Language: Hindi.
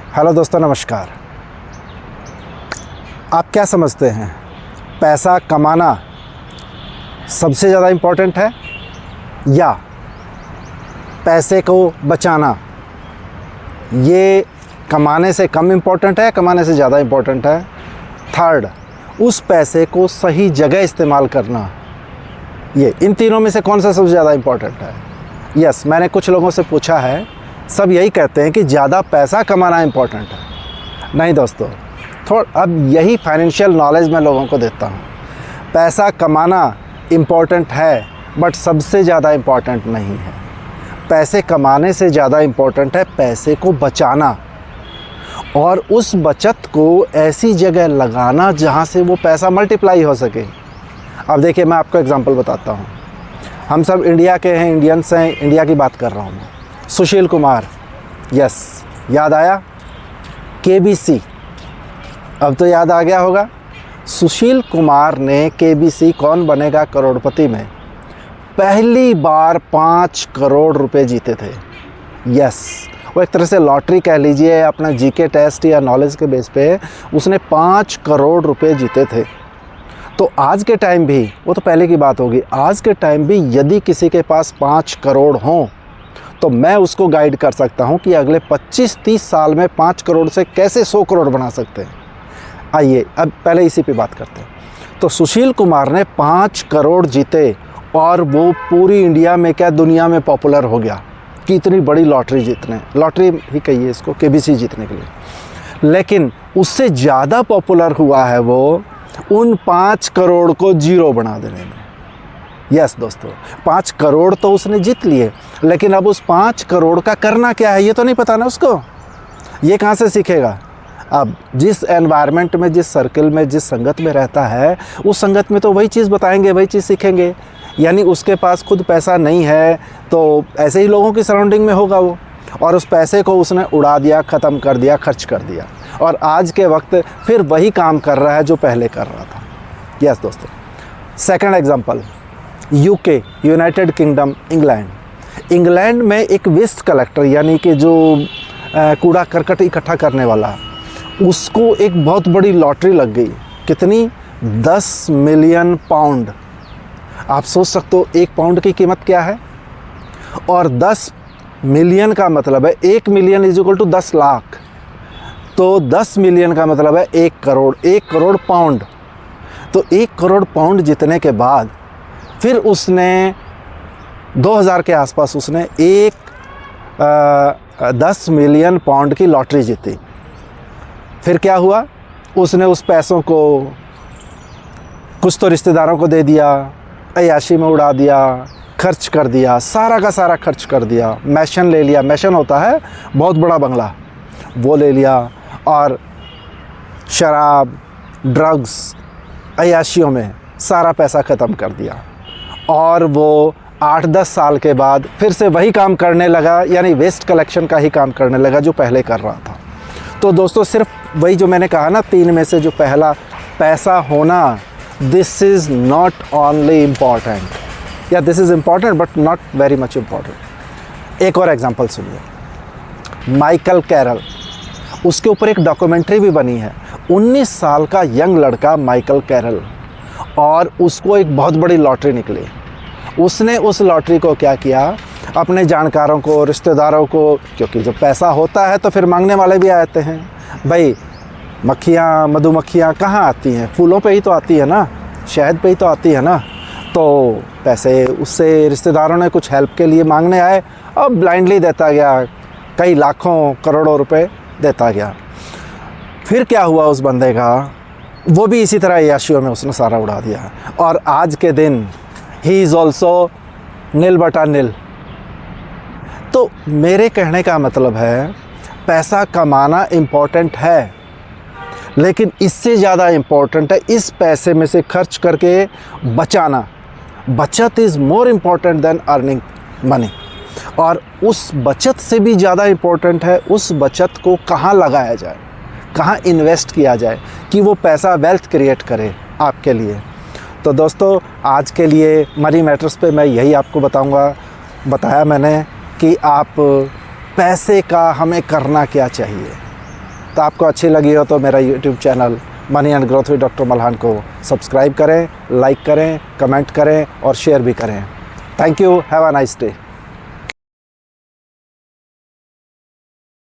हेलो दोस्तों, नमस्कार। आप क्या समझते हैं, पैसा कमाना सबसे ज़्यादा इम्पोर्टेंट है या पैसे को बचाना ये कमाने से कम इम्पोर्टेंट है, कमाने से ज़्यादा इम्पोर्टेंट है? थर्ड, उस पैसे को सही जगह इस्तेमाल करना, ये इन तीनों में से कौन सा सबसे ज़्यादा इम्पोर्टेंट है? यस, मैंने कुछ लोगों से पूछा है, सब यही कहते हैं कि ज़्यादा पैसा कमाना इम्पोर्टेंट है। नहीं दोस्तों, अब यही फाइनेंशियल नॉलेज मैं लोगों को देता हूँ। पैसा कमाना इम्पोर्टेंट है बट सबसे ज़्यादा इम्पोर्टेंट नहीं है। पैसे कमाने से ज़्यादा इम्पोर्टेंट है पैसे को बचाना और उस बचत को ऐसी जगह लगाना जहाँ से वो पैसा मल्टीप्लाई हो सके। अब देखिए, मैं आपको एग्जांपल बताता हूँ। हम सब इंडिया के हैं, इंडियंस हैं, इंडिया की बात कर रहा हूँ मैं। सुशील कुमार, यस, याद आया? केबीसी, अब तो याद आ गया होगा। सुशील कुमार ने केबीसी कौन बनेगा करोड़पति में पहली बार 5 करोड़ रुपए जीते थे। यस, वो एक तरह से लॉटरी कह लीजिए, अपना जीके टेस्ट या नॉलेज के बेस पे उसने 5 करोड़ रुपए जीते थे। तो आज के टाइम भी, वो तो पहले की बात होगी, आज के टाइम भी यदि किसी के पास 5 करोड़ हों तो मैं उसको गाइड कर सकता हूं कि अगले 25-30 साल में 5 करोड़ से कैसे 100 करोड़ बना सकते हैं। आइए अब पहले इसी पे बात करते हैं। तो सुशील कुमार ने 5 करोड़ जीते और वो पूरी इंडिया में, क्या दुनिया में पॉपुलर हो गया कि इतनी बड़ी लॉटरी जीतने, लॉटरी ही कहिए इसको, केबीसी जीतने के लिए। लेकिन उससे ज़्यादा पॉपुलर हुआ है वो उन 5 करोड़ को जीरो बना देने में। यस दोस्तों, 5 करोड़ तो उसने जीत लिए, लेकिन अब उस 5 करोड़ का करना क्या है ये तो नहीं पता ना उसको। ये कहाँ से सीखेगा? अब जिस एनवायरनमेंट में, जिस सर्कल में, जिस संगत में रहता है, उस संगत में तो वही चीज़ बताएंगे, वही चीज़ सीखेंगे। यानी उसके पास खुद पैसा नहीं है तो ऐसे ही लोगों की सराउंडिंग में होगा वो, और उस पैसे को उसने उड़ा दिया, ख़त्म कर दिया, खर्च कर दिया, और आज के वक्त फिर वही काम कर रहा है जो पहले कर रहा था। यस दोस्तों, second example, UK, United kingdom, England में एक वेस्ट कलेक्टर, यानी कि जो कूड़ा करकट इकट्ठा करने वाला, उसको एक बहुत बड़ी लॉटरी लग गई। कितनी? 10 मिलियन पाउंड। आप सोच सकते हो 1 पाउंड की कीमत क्या है, और 10 मिलियन का मतलब है 1 million is equal to 10 lakh. तो 10 मिलियन का मतलब है 1 करोड़, 1 करोड़ पाउंड। तो 1 करोड़ पाउंड जीतने के बाद फिर उसने 2000 के आसपास उसने 10 मिलियन पाउंड की लॉटरी जीती। फिर क्या हुआ? उसने उस पैसों को कुछ तो रिश्तेदारों को दे दिया, अय्याशी में उड़ा दिया, खर्च कर दिया, सारा का सारा खर्च कर दिया। मैशन ले लिया, मैशन होता है बहुत बड़ा बंगला, वो ले लिया, और शराब, ड्रग्स, अय्याशियों में सारा पैसा ख़त्म कर दिया। और वो 8-10 साल के बाद फिर से वही काम करने लगा, यानी वेस्ट कलेक्शन का ही काम करने लगा जो पहले कर रहा था। तो दोस्तों, सिर्फ वही जो मैंने कहा ना, 3 में से जो पहला, पैसा होना, this is not only important, या this is important but not very much important. एक और एग्जांपल सुनिए, माइकल कैरल, उसके ऊपर एक डॉक्यूमेंट्री भी बनी है। 19 साल का यंग लड़का माइकल कैरल, और उसको एक बहुत बड़ी लॉटरी निकली। उसने उस लॉटरी को क्या किया, अपने जानकारों को, रिश्तेदारों को, क्योंकि जब पैसा होता है तो फिर मांगने वाले भी आते हैं। भाई, मक्खियाँ, मधुमक्खियाँ कहाँ आती हैं? फूलों पे ही तो आती है ना, शहद पे ही तो आती है ना। तो पैसे उससे रिश्तेदारों ने कुछ हेल्प के लिए मांगने आए, अब ब्लाइंडली देता गया, कई लाखों करोड़ों रुपए देता गया। फिर क्या हुआ उस बंदे का? वो भी इसी तरह अय्याशियों में उसने सारा उड़ा दिया, और आज के दिन ही इज़ ऑल्सो नील बटा नील। तो मेरे कहने का मतलब है, पैसा कमाना इम्पोर्टेंट है, लेकिन इससे ज़्यादा इम्पोर्टेंट है इस पैसे में से खर्च करके बचाना। बचत is more important then earning money. और उस बचत से भी ज़्यादा इम्पोर्टेंट है उस बचत को कहाँ लगाया जाए, कहाँ इन्वेस्ट किया जाए कि वो पैसा वेल्थ क्रिएट करे आपके लिए। तो दोस्तों, आज के लिए मनी मैटर्स पे मैं यही आपको बताया मैंने कि आप पैसे का हमें करना क्या चाहिए। तो आपको अच्छी लगी हो तो मेरा YouTube channel money and growth with doctor Malhan को सब्सक्राइब करें, लाइक करें, कमेंट करें और शेयर भी करें। Thank you, have a nice day.